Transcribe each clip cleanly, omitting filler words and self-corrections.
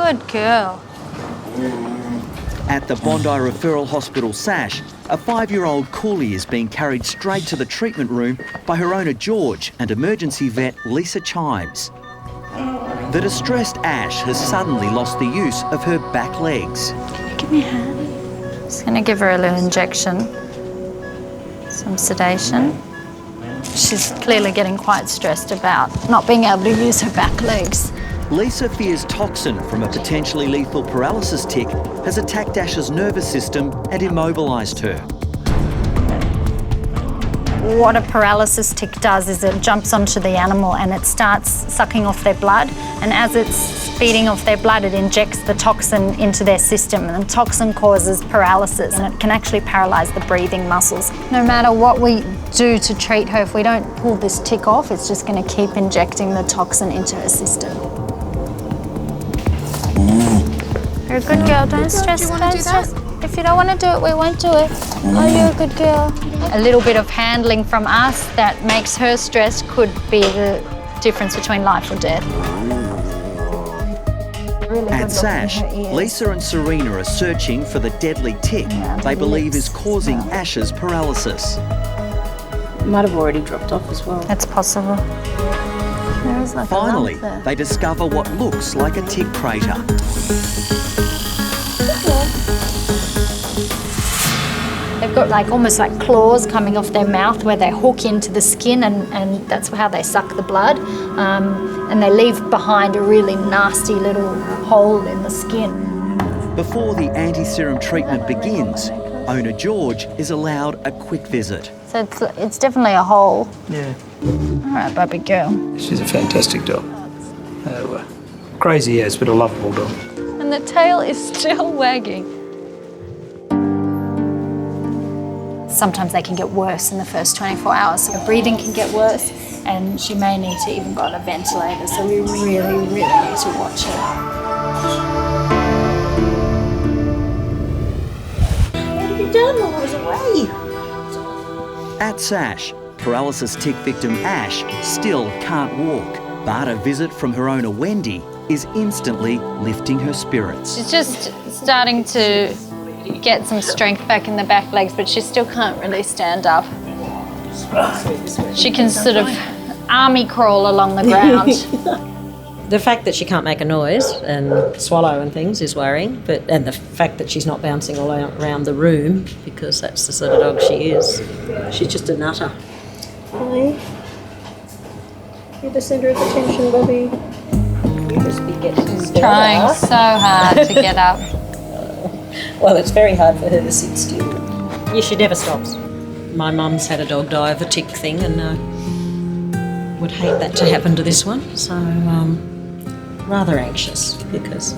Good girl. At the Bondi Referral Hospital Sash, a 5-year-old coolie is being carried straight to the treatment room by her owner George and emergency vet Lisa Chimes. The distressed Ash has suddenly lost the use of her back legs. Give me a hand. Just going to give her a little injection. Some sedation. She's clearly getting quite stressed about not being able to use her back legs. Lisa fears toxin from a potentially lethal paralysis tick has attacked Ash's nervous system and immobilised her. What a paralysis tick does is it jumps onto the animal and it starts sucking off their blood, and as it's feeding off their blood it injects the toxin into their system, and the toxin causes paralysis and it can actually paralyse the breathing muscles. No matter what we do to treat her, if we don't pull this tick off, it's just going to keep injecting the toxin into her system. You're a good girl, don't stress, don't stress. If you don't want to do it, we won't do it. Oh, you're a good girl. A little bit of handling from us that makes her stressed could be the difference between life or death. At Sash, Lisa and Serena are searching for the deadly tick they believe is causing Ash's paralysis. It might have already dropped off as well. That's possible. There is like Finally, a lump there. they discover what looks like a tick crater. They've got like almost like claws coming off their mouth where they hook into the skin, and that's how they suck the blood. And they leave behind a really nasty little hole in the skin. Before the anti-serum treatment begins, owner George is allowed a quick visit. So it's definitely a hole. Yeah. All right, baby girl. She's a fantastic dog. Crazy, yes, but a lovable dog. And the tail is still wagging. Sometimes they can get worse in the first 24 hours. So her breathing can get worse, and she may need to even go on a ventilator. So we really, really need to watch her. What have you done while I was away? At Sash, paralysis tick victim Ash still can't walk, but a visit from her owner Wendy is instantly lifting her spirits. She's just starting to get some strength back in the back legs, but she still can't really stand up. She can sort of army crawl along the ground. The fact that she can't make a noise and swallow and things is worrying, and the fact that she's not bouncing all around the room, because that's the sort of dog she is. She's just a nutter. Hi. You're the centre of attention, Bobby. You just be getting Trying so hard to get up. Well, it's very hard for her to sit still. Yeah, she never stops. My mum's had a dog die of a tick thing, and would hate that to happen to this one. So, rather anxious, because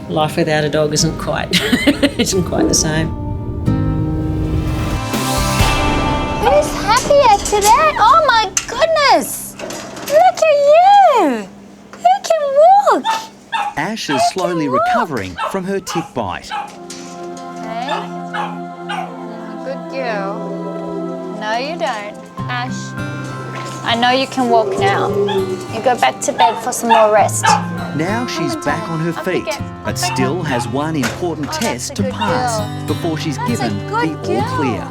life without a dog isn't quite the same. Who's happier today? Oh my goodness! Look at you! Who can walk? Ash is slowly recovering from her tick bite. Okay. Good girl. No, you don't. Ash, I know you can walk now. You go back to bed for some more rest. Now she's back on her feet, but still has one important test to pass before she's given the all clear.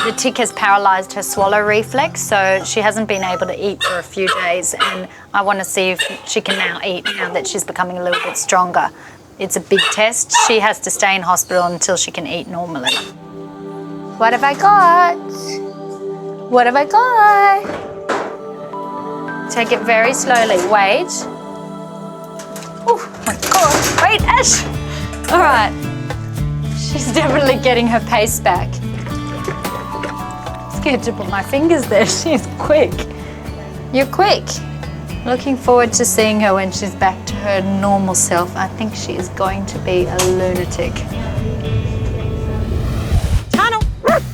The tick has paralysed her swallow reflex, so she hasn't been able to eat for a few days, and I want to see if she can now eat now that she's becoming a little bit stronger. It's a big test. She has to stay in hospital until she can eat normally. What have I got? What have I got? Take it very slowly. Wait. Oh my God. Wait, Ash. All right. She's definitely getting her pace back. Scared to put my fingers there. She's quick. You're quick. Looking forward to seeing her when she's back to her normal self. I think she is going to be a lunatic. Tunnel. Over.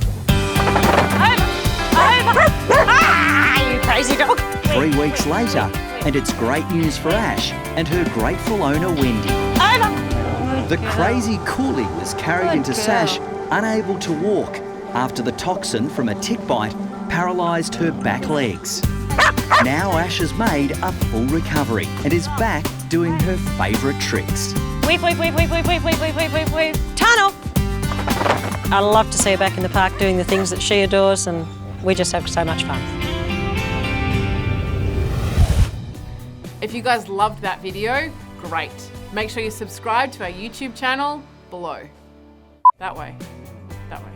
Ah, you crazy dog. 3 weeks later, and it's great news for Ash and her grateful owner Wendy. Over. The crazy coolie was carried into Sash, unable to walk, after the toxin from a tick bite paralysed her back legs. Now Ash has made a full recovery and is back doing her favourite tricks. Weave, weave, weave, weave, weave, weave, weave, weave, weave, weave, weave. Tunnel! I love to see her back in the park doing the things that she adores, and we just have so much fun. If you guys loved that video, great. Make sure you subscribe to our YouTube channel below. That way. That way.